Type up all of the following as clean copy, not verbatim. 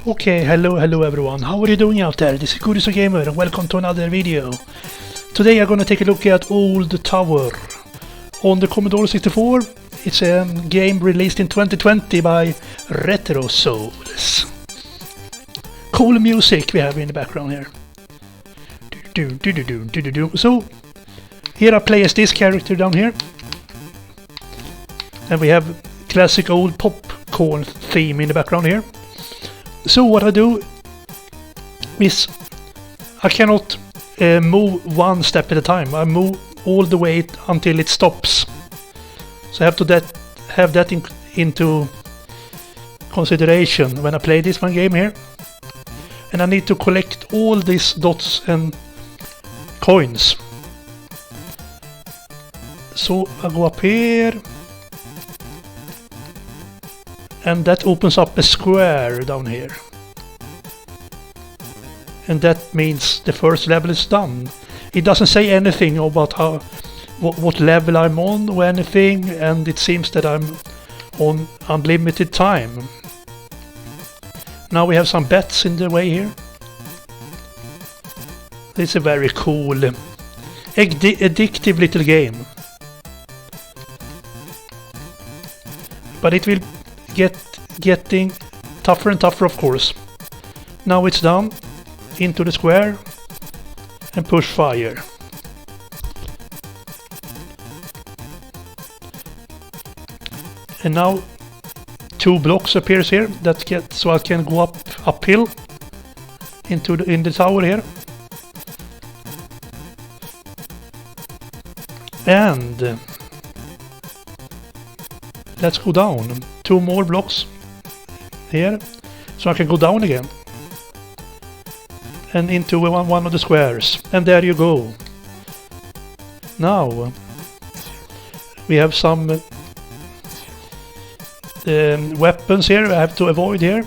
Okay, hello everyone, how are you doing out there? This is Commodore Gamer and welcome to another video. Today I'm gonna take a look at Old Tower on the Commodore 64. It's a game released in 2020 by RetroSouls. Cool music we have in the background here. So, here I play as this character down here. And we have classic old popcorn theme in the background here. So what I do is I cannot move one step at a time. I move all the way until it stops. So I have to have that into consideration when I play this one game here. And I need to collect all these dots and coins. So I go up here. And that opens up a square down here. And that means the first level is done. It doesn't say anything about what level I'm on or anything, and it seems that I'm on unlimited time. Now we have some bets in the way here. It's a very cool, addictive little game. But it will getting tougher and tougher, of course. Now it's down into the square and push fire. And now 2 blocks appears here so I can go uphill in the tower here. And let's go down 2 more blocks here so I can go down again and into one of the squares, and there you go. Now we have some weapons here I have to avoid here.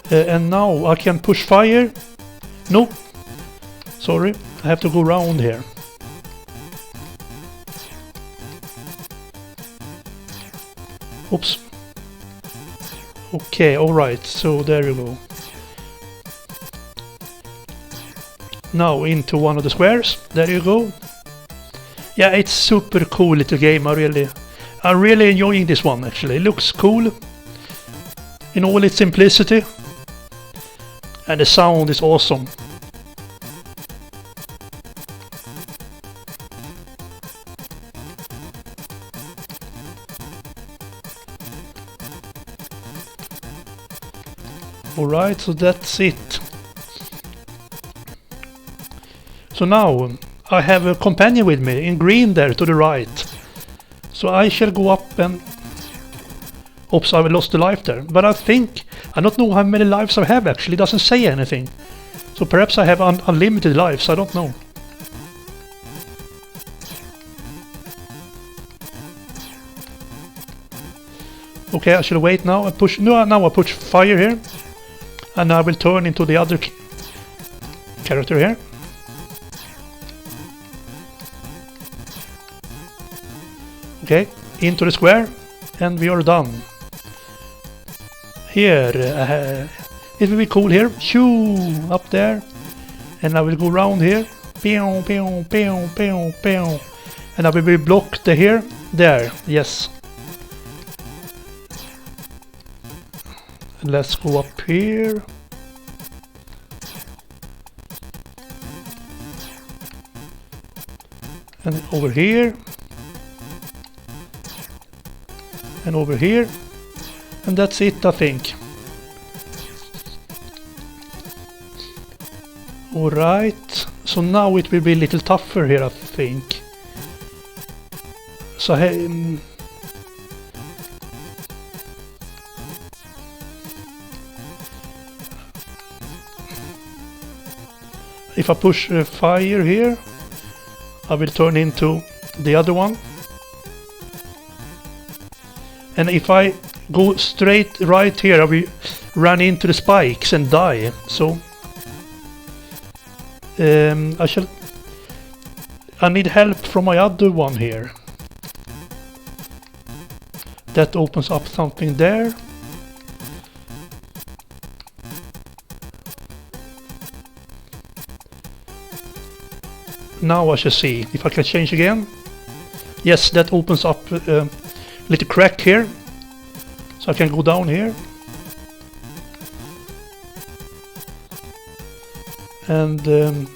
And now I can push fire. No, sorry, I have to go around here. Oops. Okay, alright, so there you go. Now into one of the squares. There you go. Yeah, it's super cool little game. I'm really enjoying this one actually. It looks cool in all its simplicity. And the sound is awesome. Alright, so that's it. So now I have a companion with me in green there to the right. So I shall go up and... Oops, I lost the life there. But I don't know how many lives I have actually. It doesn't say anything. So perhaps I have unlimited lives, I don't know. Okay, I should wait now and push... No, now I push fire here. And I will turn into the other character here. Okay, into the square. And we are done. Here, it will be cool here. Shoo, up there. And I will go around here. Pew, pew, pew, pew, pew. And I will be blocked here. There, yes. Let's go up here. And over here. And over here. And that's it, I think. Alright. So now it will be a little tougher here, I think. So if I push fire here, I will turn into the other one. And if I go straight right here, I will run into the spikes and die. So I need help from my other one here. That opens up something there. Now I shall see if I can change again. Yes, that opens up a little crack here. So I can go down here. And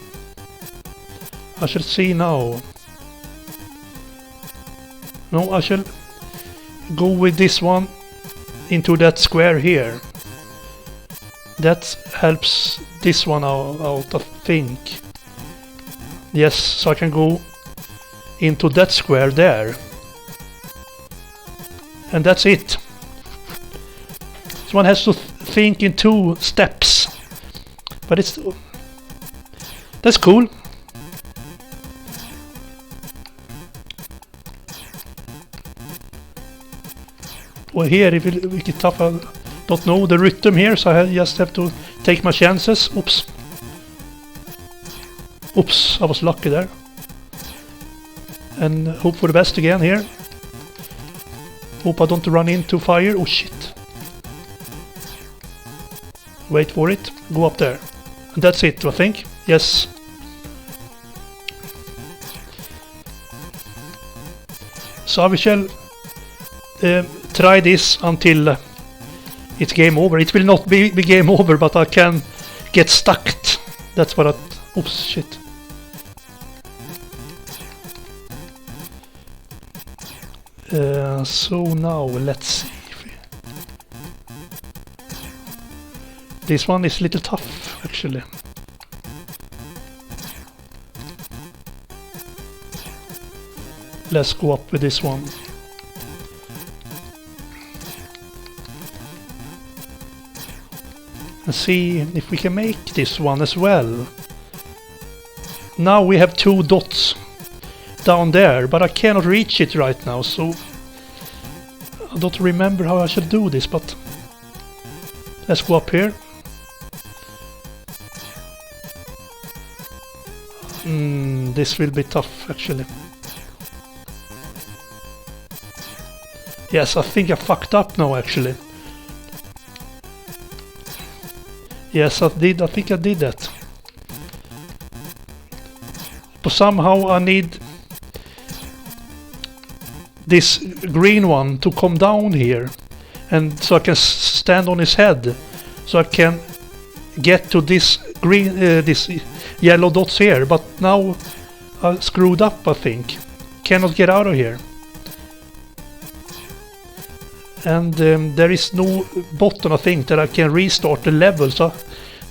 I shall see now. No, I shall go with this one into that square here. That helps this one out, I think. Yes, so I can go into that square there. And that's it. So one has to think in 2 steps. But that's cool. Well, here if it make it tough, I don't know the rhythm here, so I just have to take my chances. Oops. Oops, I was lucky there. And hope for the best again here. Hope I don't run into fire. Oh shit. Wait for it. Go up there. And that's it, I think. Yes. So we shall try this until it's game over. It will not be game over, but I can get stuck. That's what I... Oops, shit. So now let's see. This one is a little tough, actually. Let's go up with this one. And see if we can make this one as well. Now we have 2 dots down there, but I cannot reach it right now, so I don't remember how I should do this, but let's go up here. This will be tough, actually. Yes, I think I fucked up now, actually. Yes, I did. I think I did that. But somehow I need this green one to come down here, and so I can stand on his head, so I can get to this green, this yellow dots here. But now I screwed up, I think. Cannot get out of here. And there is no button, I think, that I can restart the level, so I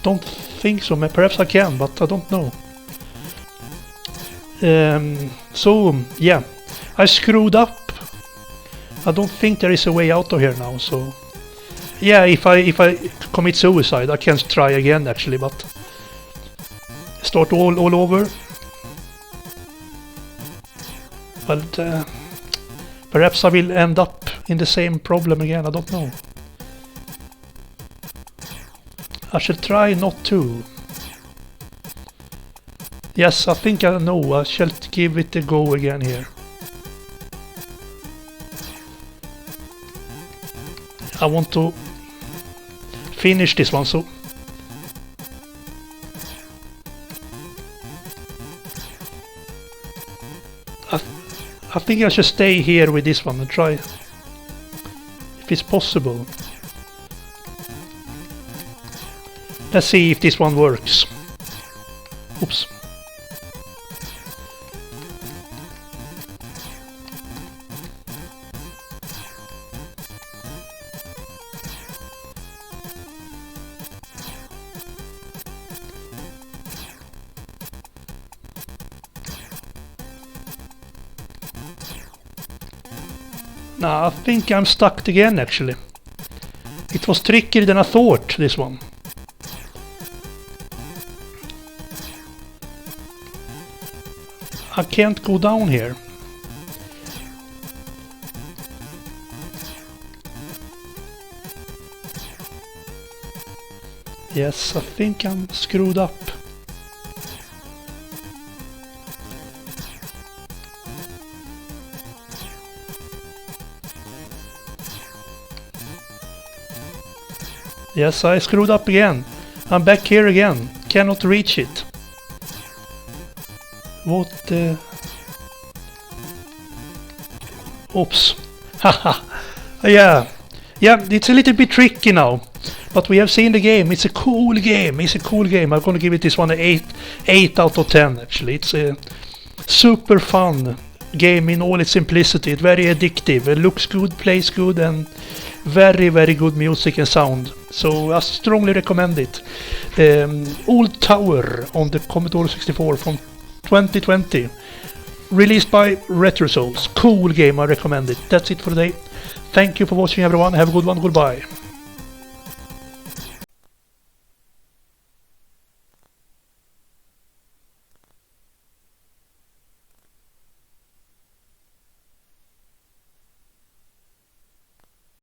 don't think so. Perhaps I can, but I don't know. So, yeah, I screwed up. I don't think there is a way out of here now, so... Yeah, if I commit suicide, I can try again, actually, but... Start all over. But perhaps I will end up in the same problem again, I don't know. I should try not to. Yes, I think I know. I shall give it a go again here. I want to finish this one, so... I think I should stay here with this one and try if it's possible. Let's see if this one works. Oops. Nah, I think I'm stuck again, actually. It was trickier than I thought, this one. I can't go down here. Yes, I think I'm screwed up. Yes, I screwed up again. I'm back here again. Cannot reach it. What the... Oops. Haha. Yeah, it's a little bit tricky now. But we have seen the game. It's a cool game. I'm gonna give it this one an 8 out of 10 actually. It's a super fun game in all its simplicity. It's very addictive. It looks good, plays good, and very, very good music and sound. So I strongly recommend it. Old Tower on the Commodore 64 from 2020. Released by RetroSouls. Cool game, I recommend it. That's it for today. Thank you for watching everyone. Have a good one. Goodbye.